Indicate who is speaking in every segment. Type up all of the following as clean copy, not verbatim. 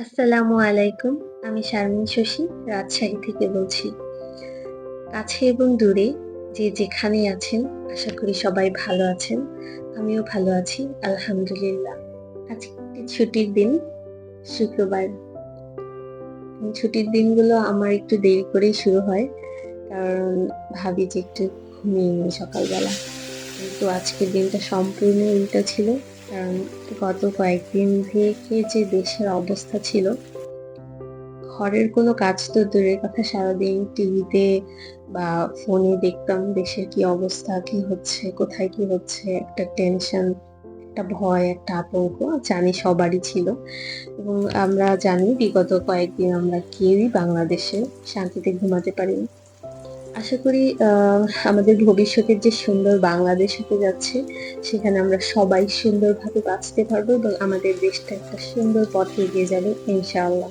Speaker 1: আসসালামু আলাইকুম। আমি শারমিন শশী রাজশাহী থেকে বলছি। কাছে এবং দূরে যে যেখানেই আছেন, আশা করি সবাই ভালো আছেন। আমিও ভালো আছি আলহামদুলিল্লাহ। আজকে একটি ছুটির দিন, শুক্রবার। ছুটির দিনগুলো আমার একটু দেরি করেই শুরু হয়। কারণ ভাবি যে একটু ঘুমিয়ে নিই সকালবেলা। কিন্তু আজকের দিনটা সম্পূর্ণ উল্টো ছিল। কারণ গত কয়েকদিন থেকে যে দেশের অবস্থা ছিল, ঘরের কোনো কাজ তো দূরের কথা, সারাদিন টিভিতে বা ফোনে দেখতাম দেশের কি অবস্থা, কি হচ্ছে, কোথায় কি হচ্ছে, একটা টেনশন, একটা ভয়, একটা আতঙ্ক জানি সবারই ছিল। এবং আমরা জানি বিগত কয়েকদিন আমরা কেউই বাংলাদেশে শান্তিতে ঘুমাতে পারিনি। আশা করি আমাদের ভবিষ্যতের যে সুন্দর বাংলাদেশ হতে যাচ্ছে, সেখানে আমরা সবাই সুন্দরভাবে বাঁচতে পারবো এবং আমাদের দেশটা একটা সুন্দর পথে এগিয়ে যাবে ইনশাআল্লাহ।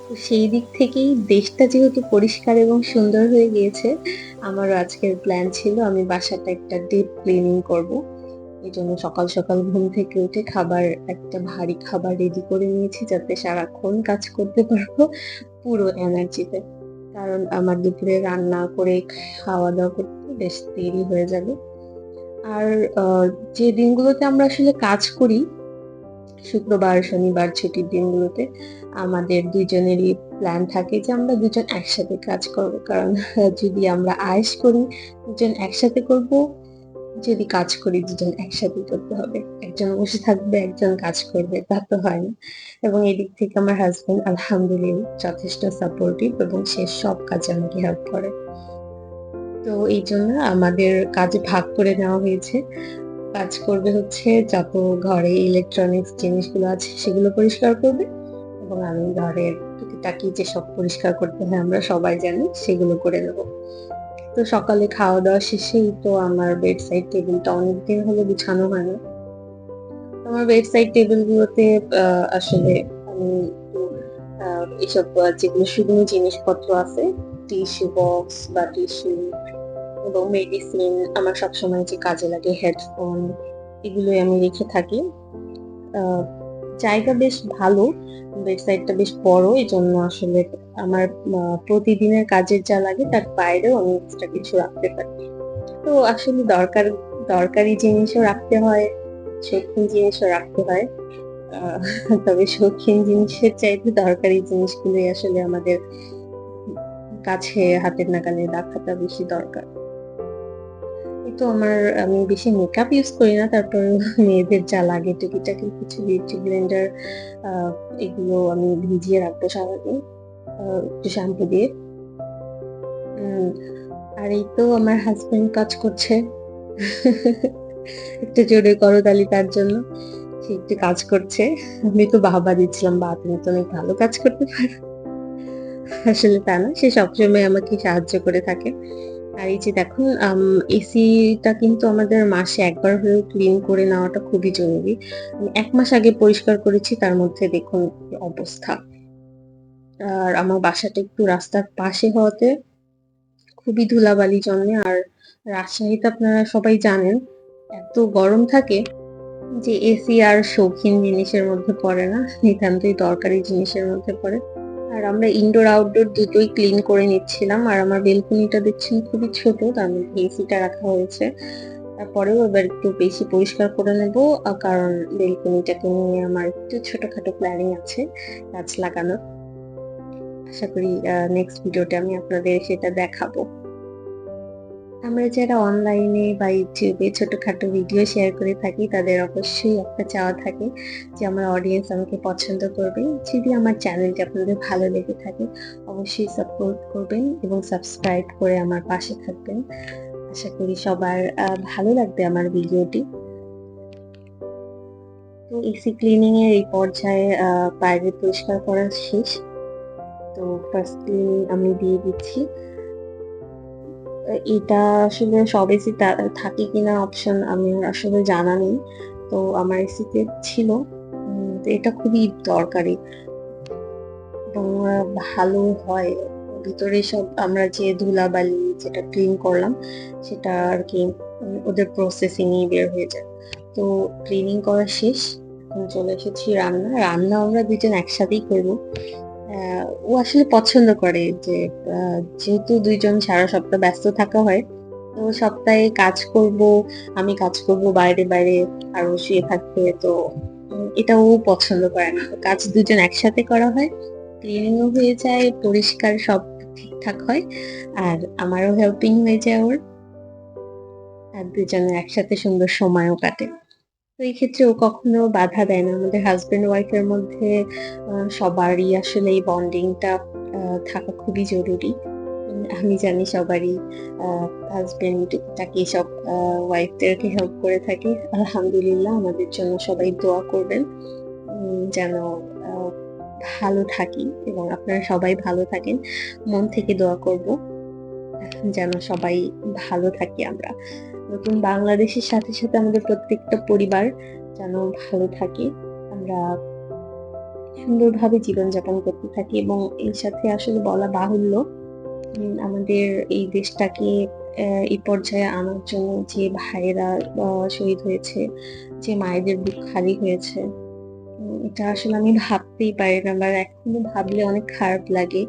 Speaker 1: তো সেই দিক থেকেই দেশটা যেহেতু পরিষ্কার এবং সুন্দর হয়ে গিয়েছে, আমারও আজকের প্ল্যান ছিল আমি বাসাটা একটা ডিপ ক্লিনিং করব। এজন্য সকাল সকাল ঘুম থেকে উঠে একটা ভারী খাবার রেডি করে নিয়েছি, যাতে সারাক্ষণ কাজ করতে পারবো পুরো এনার্জিতে। কারণ আমার দুপুরে রান্না করে খাওয়া-দাওয়া করতে বেশ দেরি হয়ে যাবে। আর আ যে দিনগুলোতে আমরা আসলে কাজ করি, শুক্রবার, শনিবার ছুটির দিনগুলোতে আমাদের দুজনেরই প্ল্যান থাকে যে আমরা দুজন একসাথে কাজ করব। কারণ যদি আমরা আয়েশ করি, দুজন একসাথে করব। যদি কাজ করি, দুজন একসাথেই করতে হবে। একজন বসে থাকবে, একজন কাজ করবে, তা তো হয় না। এবং এদিক থেকে আমার হাসব্যান্ড আলহামদুলিল্লাহ যথেষ্ট সাপোর্টিভ এবং সে সব কাজে আমাকে হেল্প করে। তো এইজন্য আমাদের কাজ ভাগ করে নেওয়া হয়েছে। কাজ করবে হচ্ছে যত ঘরে ইলেকট্রনিক্স জিনিসগুলো আছে সেগুলো পরিষ্কার করবে এবং আমি ঘরের টুকিটাকি যেসব পরিষ্কার করতে হয় আমরা সবাই জানি সেগুলো করে নেব। তো সকালে খাওয়া-দাওয়া শেষেই তো আমার বেড সাইড টেবিলটা অনেকদিন হলো গুছানো হয় না। তো আমার বেড সাইড টেবিলগুলোতে আ আসলে আমি একটু আ এসব যেগুলো শুকনো জিনিসপত্র আছে, টিস্যু বক্স বা টিস্যু এবং মেডিসিন, আমার সবসময় যে কাজে লাগে হেডফোন, এগুলোই আমি রেখে থাকি। আ জায়গা বেশ ভালো। বেডসাইডটা বেশ বড়। এজন্য আসলে আমার প্রতিদিনের কাজের যা লাগে তার বাইরেও আমি এক্সট্রা কিছু রাখতে পারি। তো আসলে দরকারি জিনিসও রাখতে হয়, শৌখিন জিনিসও রাখতে হয়। আ তবে শৌখিন জিনিসের চাইতে দরকারি জিনিসগুলোই আসলে আমাদের কাছে হাতের নাগালে রাখাটা বেশি দরকার। এই তো আমি বেশি মেকআপ ইউজ করি না। তারপরেও মেয়েদের যা লাগে টুকিটাকি কিছু বিউটি ব্লেন্ডার, আ এগুলো আমি ভিজিয়ে রাখবো সারাদিন একটু শ্যাম্পু দিয়ে। উম আর এই তো আমার হাসব্যান্ড কাজ করছে। একটু জোরে করতালি তার জন্য। সে একটু কাজ করছে। আমি তো বাহবা দিচ্ছিলাম, "বাহ! তুমি তো অনেক ভালো কাজ করতে পারো।" আসলে তা না। সে সবসময় আমাকে সাহায্য করে থাকে। আর এই যে দেখুন, এসিটা কিন্তু আমাদের মাসে একবার হলেও ক্লিন করে নেওয়াটা খুবই জরুরি। আমি ১ মাস আগে পরিষ্কার করেছি, তার মধ্যে দেখুন কি অবস্থা। আর আমার বাসাটা একটু রাস্তার পাশে হওয়াতে খুবই ধুলাবালি জন্মে। আর রাজশাহীতে আপনারা সবাই জানেন এত গরম থাকে যে এসি আর শৌখিন জিনিসের মধ্যে পড়ে না, নিতান্তই দরকারি জিনিসের মধ্যে পড়ে। আর আমরা ইনডোর আউটডোর দুটোই ক্লিন করে নিচ্ছিলাম। আর আমার বেলকনিটা দেখছেন খুবই ছোট, তার মধ্যে এসিটা রাখা হয়েছে। তারপরেও এবার একটু বেশি পরিষ্কার করে নেব। কারণ বেলকনিটাকে নিয়ে আমার একটু ছোটখাটো প্ল্যানিং আছে গাছ লাগানোর। আশা করি নেক্সট ভিডিওতে আমি আপনাদের সেটা দেখাবো। আমরা যারা অনলাইনে বা ইউটিউবে ছোটখাটো ভিডিও শেয়ার করে থাকি, তাদের অবশ্যই একটা চাওয়া থাকে যে আমার অডিয়েন্স আমাকে পছন্দ করবে। যদি আমার চ্যানেলটি আপনাদের ভালো লেগে থাকে, অবশ্যই সাপোর্ট করবেন এবং সাবস্ক্রাইব করে আমার পাশে থাকবেন। আশা করি সবার ভালো লাগবে আমার ভিডিওটি। তো এসি ক্লিনিং এর এই পর্যায়ে বাইরে পরিষ্কার করা শেষ। তো ফার্স্ট ক্লিন আমি দিয়ে দিচ্ছি। এটা আসলে সব এসি থাকে কিনা অপশন আমার আসলে জানা নেই। তো আমার এসিতে ছিল। তো এটা খুবই দরকারি এবং ভালো হয়। ভিতরে সব আমরা যে ধুলাবালি যেটা ক্লিন করলাম সেটা আরকি ওদের প্রসেসিং এই বের হয়ে যায়। তো ক্লিনিং করা শেষ। এখন চলে এসেছি রান্না আমরা দুজন একসাথেই করবো। ও আসলে পছন্দ করে যে যেহেতু দুইজন সারা সপ্তাহ ব্যস্ত থাকা হয়, তো সপ্তাহে কাজ করব, আমি কাজ করব বাইরে বাইরে, আর ও শুয়ে থাকবে। তো এটা ও পছন্দ করে না, তো কাজ দুজন একসাথে করা হয়, ক্লিনিংও হয়ে যায়, পরিষ্কার সব ঠিকঠাক হয়, আর আমারও হেল্পিং হয়ে যায় ওর, আর দুজনের একসাথে সুন্দর সময়ও কাটে। তো এই ক্ষেত্রে ও কখনো বাধা দেয় না। আমাদের হাজবেন্ড ওয়াইফের মধ্যে সবারই আসলে এই বন্ডিংটা থাকা খুবই জরুরি। আমি জানি সবারই হাজবেন্ড তাকে সব ওয়াইফদেরকে হেল্প করে থাকে। আলহামদুলিল্লাহ, আমাদের জন্য সবাই দোয়া করবেন যেন আহ, ভালো থাকি, এবং আপনারা সবাই ভালো থাকেন। মন থেকে দোয়া করব যেন সবাই ভালো থাকি আমরা। নতুন বাংলাদেশের সাথে সাথে আমাদের প্রত্যেকটা পরিবার যেন ভালো থাকে, আমরা সুন্দরভাবে জীবনযাপন করতে থাকি। এবং এর সাথে আসলে বলা বাহুল্য, আমাদের এই দেশটাকে এই পর্যায়ে আনার জন্য যে ভাইয়েরা শহীদ হয়েছে, যে মায়েদের বুক খালি হয়েছে, এটা আসলে আমি ভাবতেই পারি না। আমার এখনো ভাবলে অনেক খারাপ লাগে।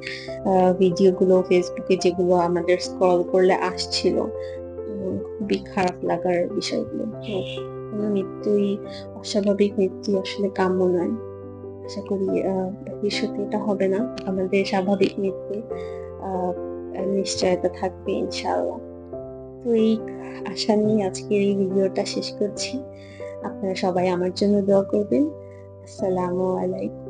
Speaker 1: ভিডিওগুলো ফেসবুকে যেগুলো আমাদের স্ক্রল করলে আসছিল, খুবই খারাপ লাগার বিষয়গুলো। তো কোনো মৃত্যুই, অস্বাভাবিক মৃত্যু আসলে কাম্য নয়। আশা করি ভবিষ্যতে এটা হবে না। আমাদের স্বাভাবিক মৃত্যু আহ নিশ্চয়তা থাকবে ইনশাআল্লাহ। তো এই আশা নিয়ে আজকের এই ভিডিওটা শেষ করছি। আপনারা সবাই আমার জন্য দোয়া করবেন। আসসালামু আলাইকুম।